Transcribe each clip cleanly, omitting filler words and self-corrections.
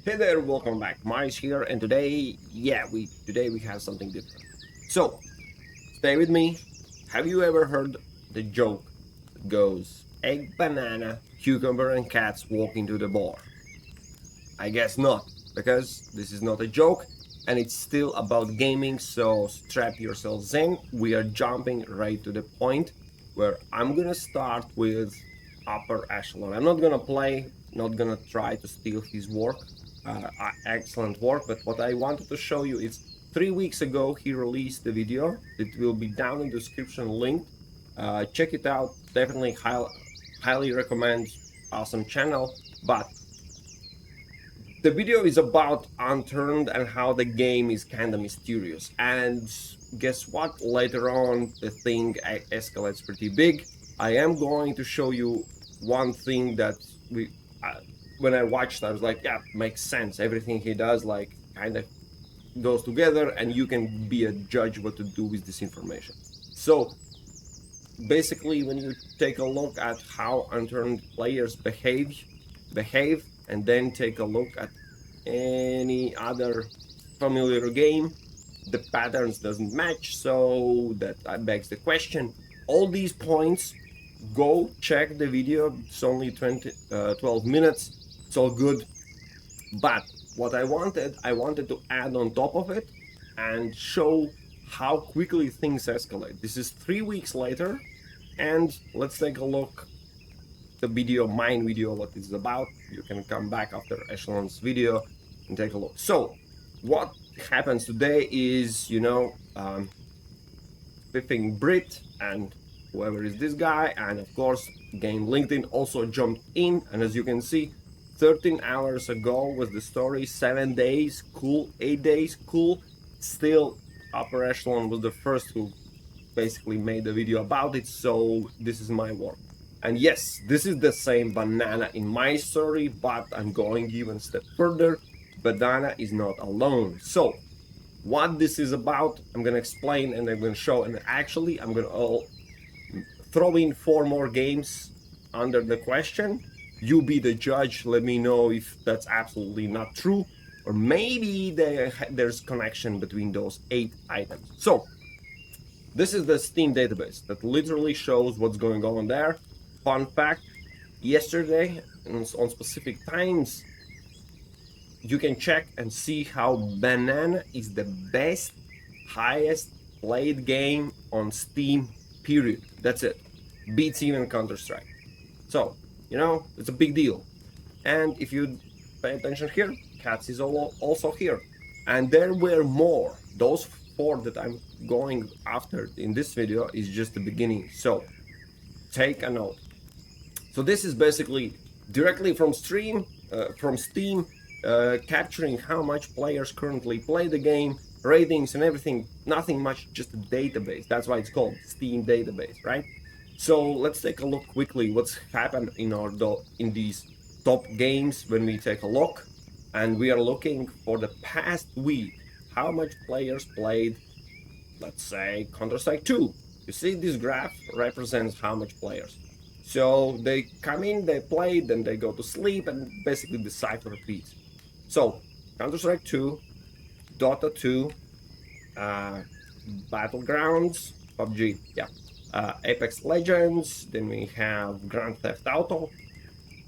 Hey there, welcome back. Mice here, and today, we have something different. So, stay with me. Have you ever heard the joke that goes egg, banana, cucumber, and cats walk into the bar? I guess not, because this is not a joke, and it's still about gaming. So strap yourselves in. We are jumping right to the point where I'm gonna start with Upper Echelon. I'm not gonna play, not gonna try to steal his work. Excellent work, but what I wanted to show you is 3 weeks ago he released the video. It will be down in the description linked. Check it out. Definitely highly recommend. Awesome channel. But the video is about Unturned and how the game is kind of mysterious. And guess what? Later on, the thing escalates pretty big. I am going to show you one thing that when I watched, I was like, yeah, makes sense. Everything he does, like, kind of goes together, and you can be a judge what to do with this information. So, basically, when you take a look at how Unturned players behave, and then take a look at any other familiar game, the patterns doesn't match. So that begs the question. All these points, go check the video. It's only 12 minutes. It's all good. But what I wanted to add on top of it and show how quickly things escalate. This is 3 weeks later, and let's take a look the video, mine video, what it's about. You can come back after Echelon's video and take a look. So what happens today is, Biffing Brit and whoever is this guy, and of course Game LinkedIn also jumped in, and as you can see, 13 hours ago was the story. 7 days, cool. 8 days, cool. Still, Upper Echelon was the first who basically made the video about it, so this is my work. And yes, this is the same banana in my story, but I'm going even a step further. Banana is not alone. So, what this is about, I'm gonna explain and I'm gonna show, and actually I'm gonna throw in 4 more games under the question. You be the judge, let me know if that's absolutely not true, or maybe there's connection between those 8 items. So, this is the Steam database that literally shows what's going on there. Fun fact, yesterday, on specific times, you can check and see how Banana is the best, highest played game on Steam, period. That's it. Beats even Counter-Strike. So, it's a big deal. And if you pay attention here, Cats is also here. And there were more. Those 4 that I'm going after in this video is just the beginning. So, take a note. So this is basically directly from Steam, capturing how much players currently play the game, ratings and everything. Nothing much, just a database. That's why it's called Steam database, right? So let's take a look quickly what's happened in these top games when we take a look. And we are looking for the past week, how much players played, let's say, Counter-Strike 2. You see this graph represents how much players. So they come in, they play, then they go to sleep, and basically the cycle repeats. So Counter-Strike 2, Dota 2, Battlegrounds, PUBG, Apex Legends, then we have Grand Theft Auto.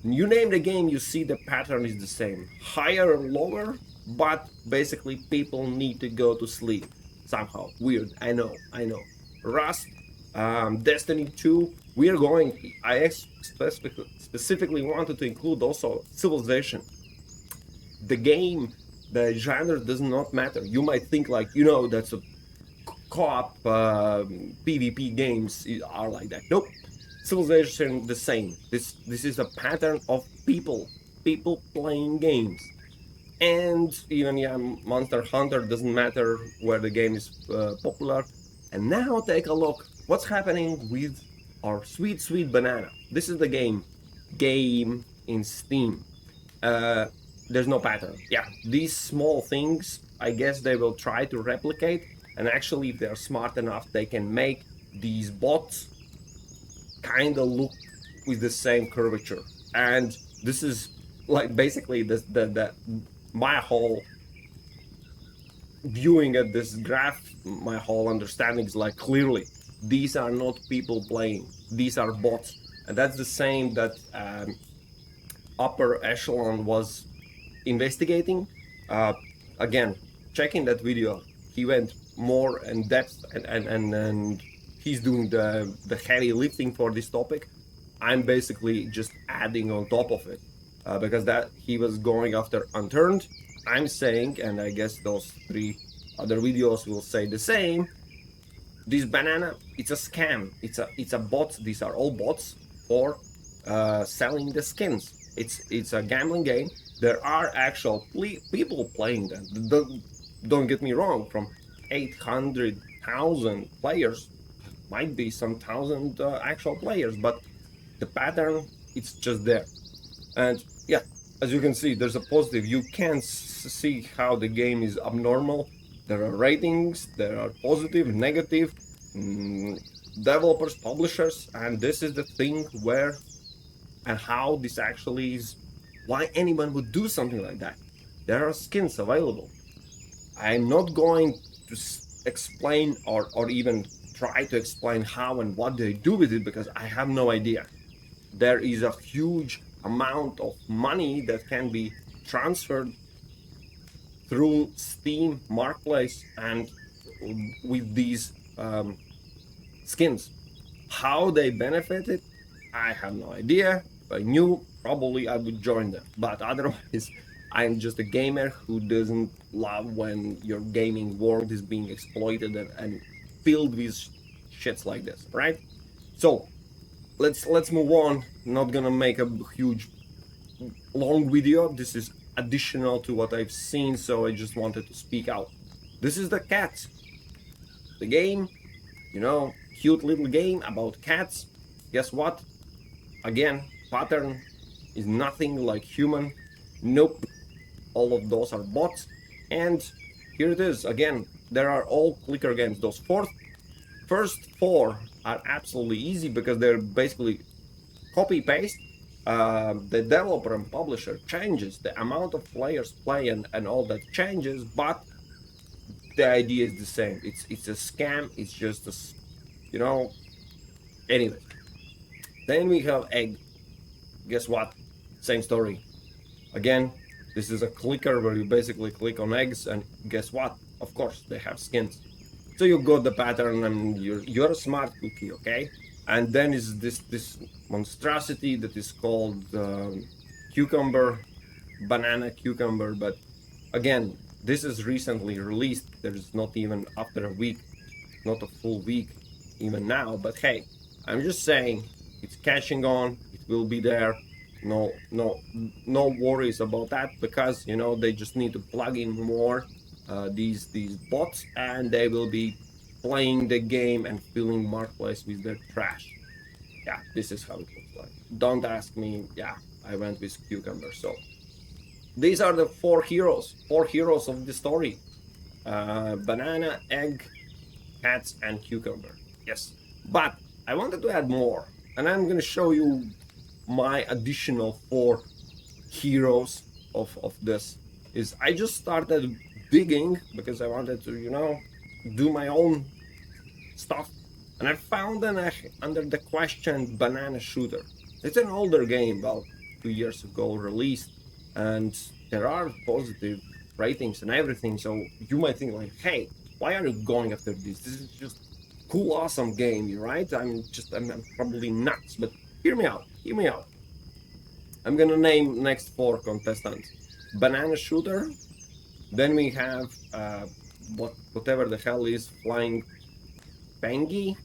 You name the game, you see the pattern is the same. Higher or lower, but basically people need to go to sleep somehow. Weird, I know. Rust, Destiny 2, we are going, I specifically wanted to include also Civilization. The game, the genre does not matter. You might think like, that's a co-op PvP games are like that. Nope. Civilization the same. This is a pattern of people playing games. And even Monster Hunter doesn't matter where the game is popular. And now take a look what's happening with our sweet banana. This is the game in Steam. There's no pattern. These small things, I guess they will try to replicate, and actually if they're smart enough they can make these bots kind of look with the same curvature. And this is like basically the my whole viewing at this graph, my whole understanding is like, clearly these are not people playing, these are bots. And that's the same that Upper Echelon was investigating. uh, Again, checking that video, he went more in depth, and he's doing the heavy lifting for this topic. I'm basically just adding on top of it, because that he was going after unturned. I'm saying, and I guess those three other videos will say the same. This banana, it's a scam. It's a bot. These are all bots for selling the skins. It's a gambling game. There are actual people playing them. Don't get me wrong. From 800,000 players, might be some thousand actual players, but the pattern, it's just there. And yeah, as you can see, there's a positive. You can see how the game is abnormal. There are ratings, there are positive, negative, developers, publishers, and this is the thing where and how this actually is, why anyone would do something like that. There are skins available. I'm not going to explain or even try to explain how and what they do with it, because I have no idea. There is a huge amount of money that can be transferred through Steam Marketplace and with these skins. How they benefited, I have no idea. If I knew, probably I would join them. But otherwise, I'm just a gamer who doesn't love when your gaming world is being exploited and filled with shits like this, right? So let's move on. Not gonna make a huge long video. This is additional to what I've seen, so I just wanted to speak out. This is the cat. The game, cute little game about cats. Guess what? Again, pattern is nothing like human. Nope. All of those are bots. And here it is. Again, there are all clicker games. Those first four are absolutely easy because they're basically copy paste. The developer and publisher changes the amount of players play and all that changes, but the idea is the same. It's a scam. It's just anyway. Then we have egg. Guess what? Same story. Again, this is a clicker where you basically click on eggs, and guess what? Of course, they have skins. So you got the pattern, and you're a smart cookie, okay? And then is this monstrosity that is called cucumber, banana cucumber. But again, this is recently released. There's not even after a week, not a full week even now. But hey, I'm just saying, it's catching on. It will be there. No worries about that, because they just need to plug in more these bots, and they will be playing the game and filling Marketplace with their trash. Yeah, this is how it looks like. Don't ask me. Yeah, I went with cucumber. So these are the four heroes of the story: banana, egg, cats, and cucumber. Yes, but I wanted to add more, and I'm gonna show you my additional four heroes of this. Is I just started digging because I wanted to do my own stuff, and I found an under the question banana shooter. It's an older game, about 2 years ago released, and there are positive ratings and everything. So you might think like, hey, why are you going after this? This is just cool, awesome game, right? I'm probably nuts, but hear me out. I'm gonna name next four contestants: banana shooter. Then we have whatever the hell is flying pangy,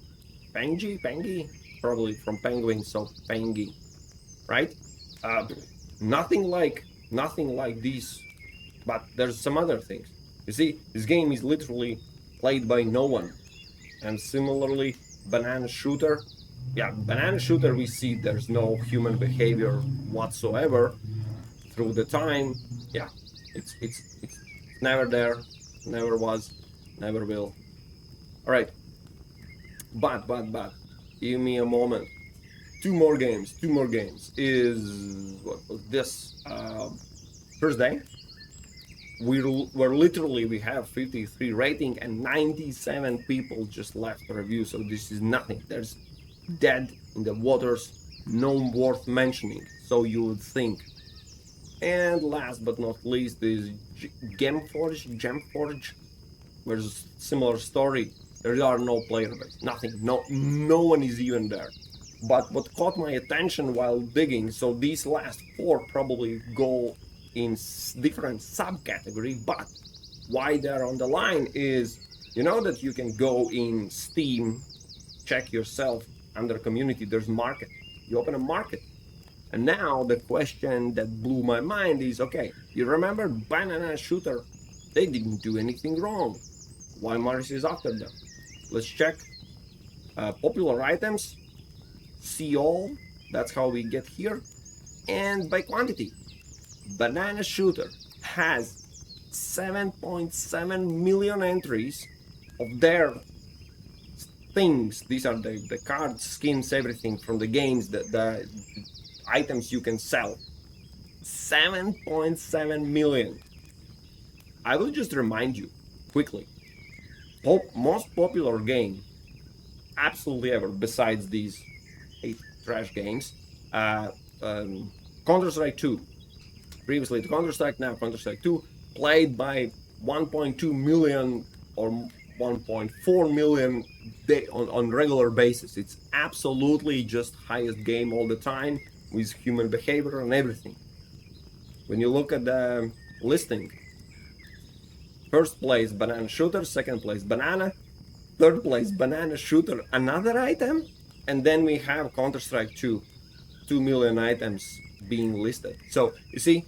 probably from penguin, so pangy, right? Nothing like these, but there's some other things. You see, this game is literally played by no one, and similarly, banana shooter. Yeah, banana shooter, we see there's no human behavior whatsoever through the time. Yeah, it's never there, never was, never will. All right, but give me a moment. Two more games is what was this? Thursday. we're literally, we have 53 rating and 97 people just left a review. So this is nothing. There's dead in the waters, no worth mentioning, so you would think. And last but not least is Gemforge. There's similar story. There are no player base, nothing, no one is even there. But what caught my attention while digging, so these last four probably go in different subcategory, but why they're on the line is, you know that you can go in Steam, check yourself under community, there's market. You open a market. And now the question that blew my mind is, okay, you remember Banana Shooter? They didn't do anything wrong. Why Mars is after them? Let's check popular items, see all, that's how we get here, and by quantity. Banana Shooter has 7.7 million entries of their things. These are the cards, skins, everything from the games, the items you can sell. 7.7 million. I will just remind you quickly. Most popular game absolutely ever, besides these 8 trash games, Counter-Strike 2. Previously the Counter-Strike, now Counter-Strike 2, played by 1.2 million or 1.4 million on regular basis. It's absolutely just highest game all the time with human behavior and everything. When you look at the listing, first place Banana Shooter, second place Banana, third place Banana Shooter, another item, and then we have Counter-Strike 2, 2 million items being listed. So you see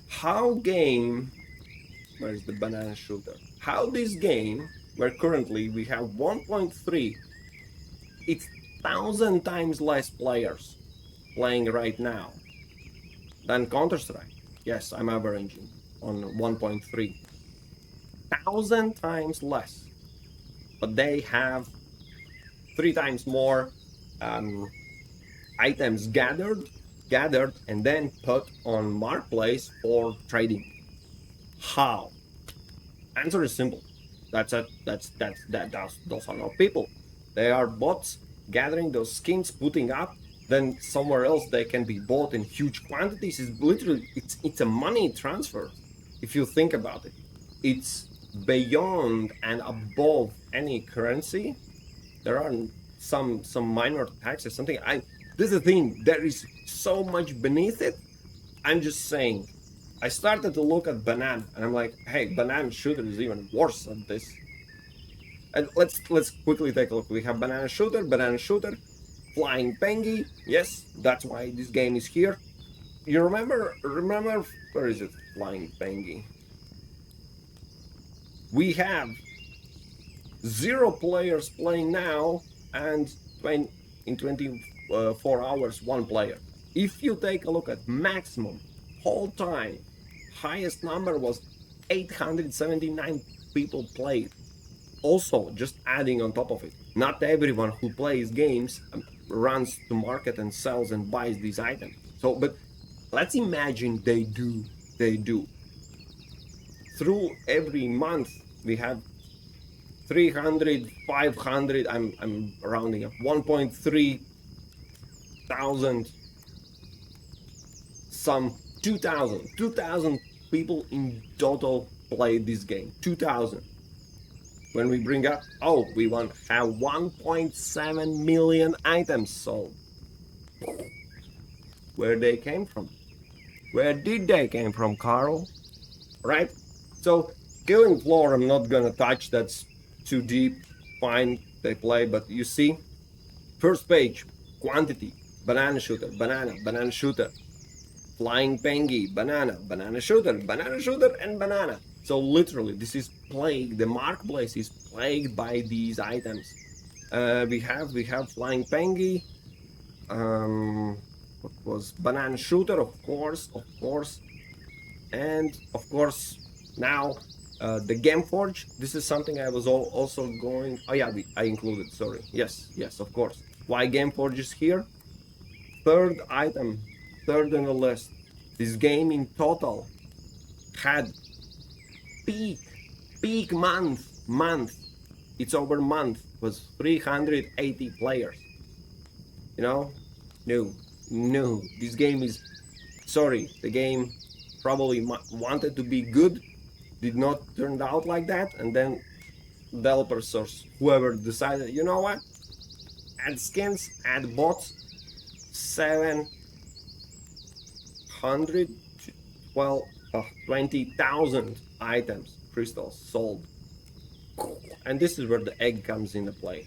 how game, where is the Banana Shooter? How this game, where currently we have 1.3, it's 1,000 times less players playing right now than Counter-Strike. Yes, I'm averaging on 1.3. 1,000 times less. But they have 3 times more items gathered and then put on marketplace for trading. How? Answer is simple. Those are not people. They are bots gathering those skins, putting up, then somewhere else they can be bought in huge quantities. It's literally, it's a money transfer. If you think about it, it's beyond and above any currency. There are some minor taxes, something. This is the thing, there is so much beneath it. I'm just saying, I started to look at Banana and I'm like, hey, Banana Shooter is even worse than this. And let's quickly take a look. We have Banana Shooter, Flying Penguin. Yes, that's why this game is here. You remember, where is it? Flying Penguin. We have 0 players playing now, and in 24 hours, 1 player. If you take a look at maximum whole time, highest number was 879 people played. Also, just adding on top of it, not everyone who plays games runs to market and sells and buys these items. So, but let's imagine they do. Through every month, we have 300, 500, I'm rounding up, 1.3 thousand, some 2,000 people in total played this game. 2,000. When we bring up, oh, we want to have 1.7 million items sold. Where they came from? Where did they came from, Carl? Right? So, killing floor, I'm not gonna touch, that's too deep. Fine, they play, but you see, first page, quantity, Banana Shooter, Banana Shooter, Flying Penguin, Banana Shooter, and Banana. So literally, this is plagued. The marketplace is plagued by these items. We have Flying Penguin. What was Banana Shooter? Of course, and of course now the Gameforge. This is something I was also going. Oh yeah, I included. Sorry. Yes, of course. Why Gameforge is here? Third item, third on the list. This game in total had peak month. It's over month was 380 players. You know, no. This game is sorry. The game probably wanted to be good, did not turn out like that, and then developers or whoever decided, you know what? Add skins, add bots, 700, well, 20,000 items, crystals sold. And this is where the egg comes into play.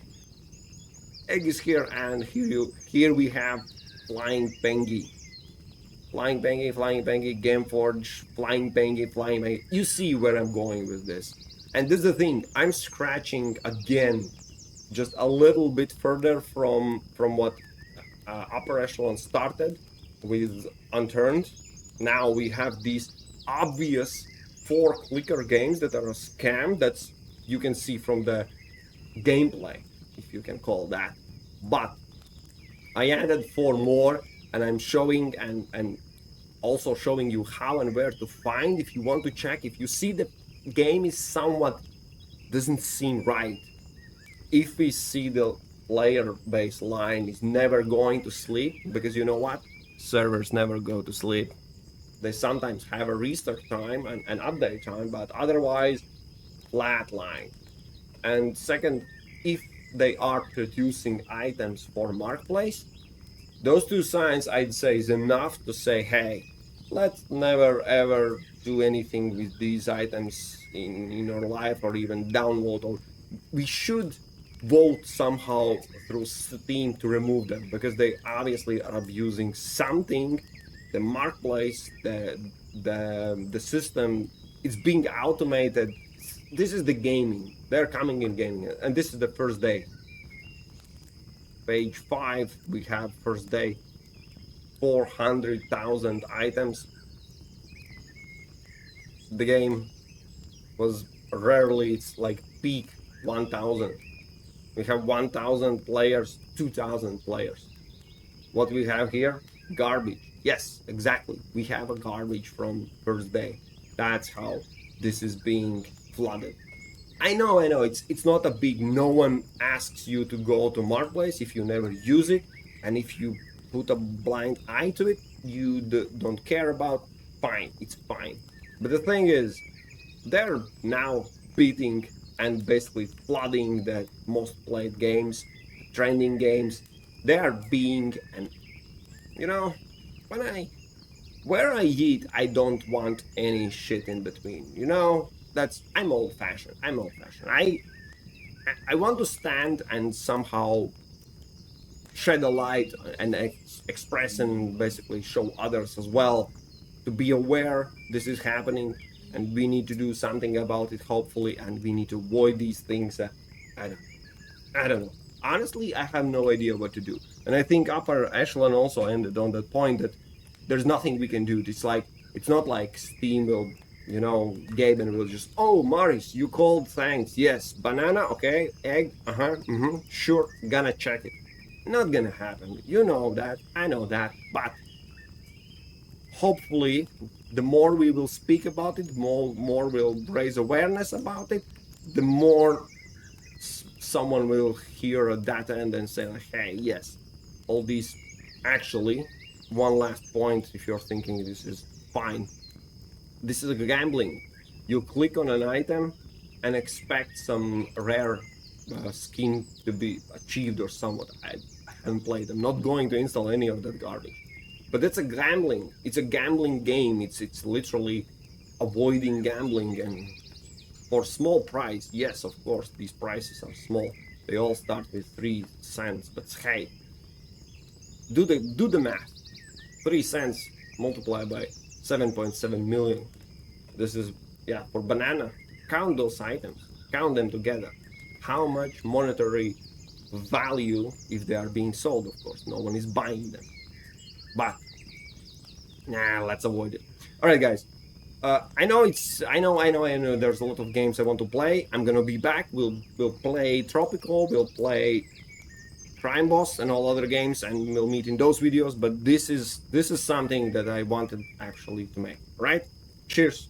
Egg is here, and here we have Flying Pengy. Flying Pengy, Gameforge, Flying Pengy. You see where I'm going with this. And this is the thing, I'm scratching again, just a little bit further from what Upper Echelon started with Unturned. Now we have these obvious 4-clicker games that are a scam. That's you can see from the gameplay, if you can call that. But I added 4 more, and I'm showing and also showing you how and where to find if you want to check. If you see the game is somewhat doesn't seem right, if we see the player baseline is never going to sleep, because you know what? Servers never go to sleep. They sometimes have a restart time and update time, but otherwise flatline. And second, if they are producing items for marketplace, those 2 signs I'd say is enough to say, hey, let's never ever do anything with these items in our life, or even download, or we should vote somehow through Steam to remove them, because they obviously are abusing something. The marketplace, the system, it's being automated. This is the gaming. They're coming in gaming, and this is the first day. Page 5, we have first day, 400,000 items. The game was rarely, it's like peak 1,000. We have 1,000 players, 2,000 players. What we have here? Garbage. Yes, exactly. We have a garbage from first day. That's how this is being flooded. I know, it's not a big, no one asks you to go to marketplace if you never use it, and if you put a blind eye to it, you don't care about, fine, it's fine. But the thing is, they're now beating and basically flooding the most played games, trending games. They are being, and you know, where I eat, I don't want any shit in between. You know, I'm old fashioned. I want to stand and somehow shed a light and express and basically show others as well to be aware this is happening, and we need to do something about it, hopefully, and we need to avoid these things. I don't know. Honestly, I have no idea what to do. And I think Upper Echelon also ended on that point that there's nothing we can do. It's not like Steam will, Gaben will just, oh, Maris, you called, thanks, yes, banana, okay, egg, sure, gonna check it. Not gonna happen. You know that, I know that, but hopefully the more we will speak about it, more we'll raise awareness about it, the more someone will hear at that end and say, like, hey, yes, all these. Actually, one last point, if you're thinking this is fine, this is a gambling. You click on an item and expect some rare skin to be achieved or somewhat. I haven't played. I'm not going to install any of that garbage. But it's a gambling. It's a gambling game. It's literally avoiding gambling, and for small price, yes, of course, these prices are small. They all start with 3 cents, but hey, do the math. 3 cents multiplied by 7.7 million. This is, yeah, for banana. Count those items. Count them together. How much monetary value if they are being sold, of course. No one is buying them. But, let's avoid it. Alright, guys. I know there's a lot of games I want to play. I'm gonna be back. We'll play Tropical, we'll play Crime Boss and all other games, and we'll meet in those videos, but this is something that I wanted actually to make, right? Cheers.